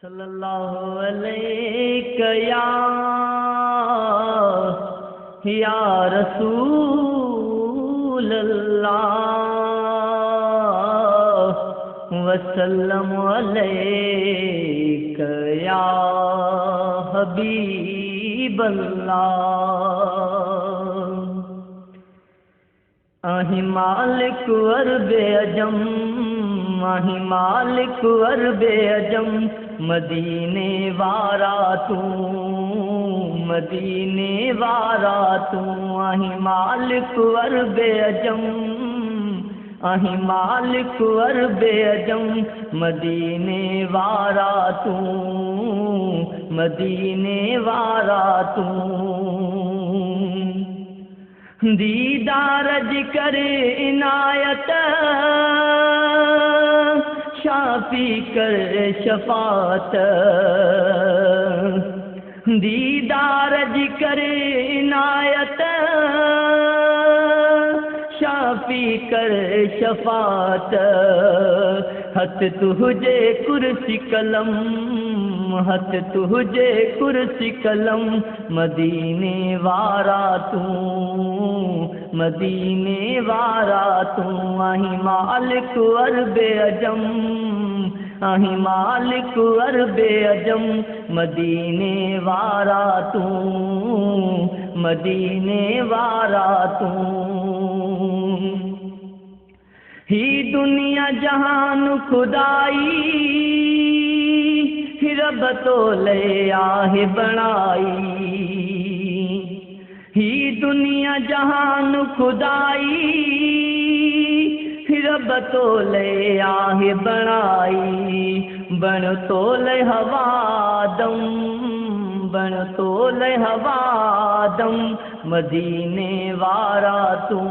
सल्लल्लाहु अलैका या रसूल अल्लाह वसल्लम अलैका या हबीब अल्लाह। आही मालिक अरबे अजम, आही मालिक अरबे अजम, मदीने वारा तू, मदीने वारा तू। आही मालिक अरबे अजम, आही मालिक अरबे अजम, मदीने वारा तू, मदीने वारा तू। दीदार करे इनायत, शाफी कर शफात। दीदार करे इनायत, शाफी कर शफात। हथ तुझे कुर्सी कलम, हथ तुझे कुर्सी कलम, मदीने वारा तू, मदीने वारा तू। आही मालिक अरबे अजम, आही मालिक अरबे अजम, मदीने वारा तू, मदीने वारा तू। ही दुनिया जहान खुदाई, रब तो ले आहे बनाई। ही दुनिया जहान खुदाई, रब तो ले आहे बनाई। बण तो ले हवादम, बण तो ले हवादम, मदीने वारा तू,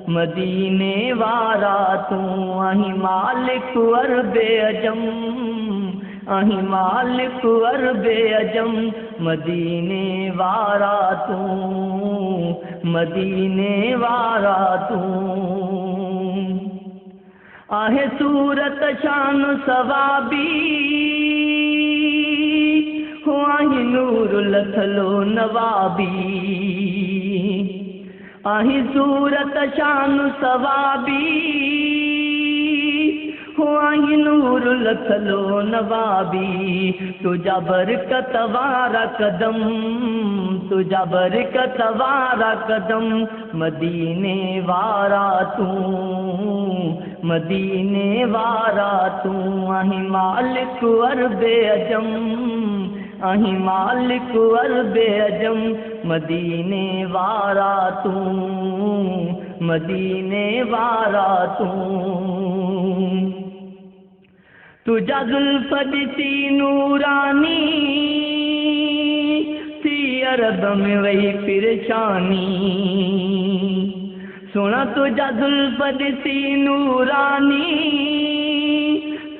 मदीने वारा तू। आही मालिक अरबे अजम, आही मालिक अरबे अजम, मदीने वारा तू, मदीने वारा तू। आहे सूरत शान सवाबी, हो आही नूर लथलो नवाबी। आही सूरत शान सवाबी, हो आही नूर लथलो नवाबी। तुझा बरकत वारा कदम, तुझा बरकत वारा कदम, मदीने वारा तू, मदीने वारा तू। आही मालिक अरबे अजम, आही मालिक अरबे अजम, मदीने वारा तू, मदीने वारा तू। तुझा जुल्फ ॾिसी नूरानी, थी अरब में वही परेशानी। सुना तुझा जुल्फ ॾिसी नूरानी,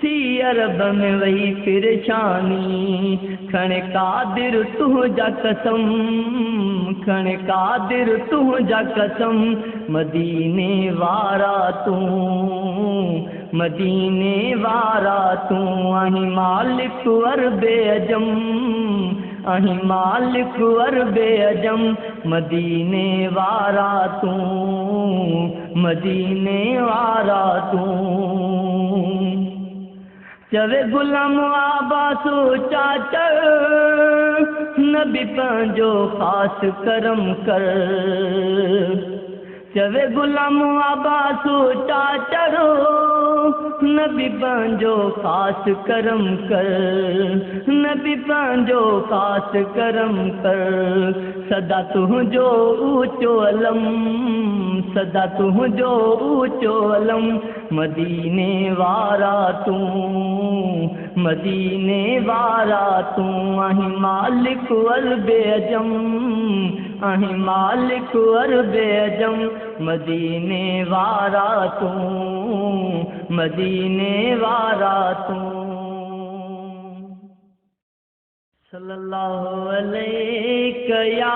थी अरब में वही परेशानी। खण कादिर तुझा कसम, खण कादिर तुझा कसम, मदीने वारा तू, मदीने वारा तू। आही मालिक अरबे अजम, आही मालिक अरबे अजम, मदीने वारा तू, मदीने वारा तू। चवे गुलाम आबासो चाचर, नबी पंहिंजो ख़ासि करम कर। चवे गुलाम आबासो चाचर, नबी पंहिंजो ख़ासि करम कर, नबी पंहिंजो ख़ासि करम कर। सदा तुंहिंजो ऊंचो अलम, सदा तुंहिंजो ऊंचो अलम, मदीने वारा तू, मदीने वारा तू। आही मालिक अरबे अजम, आही मालिक अरबे अजम, मदीने वारा तू, मदीने वारा तू। सल्लल्लाहु अलैका या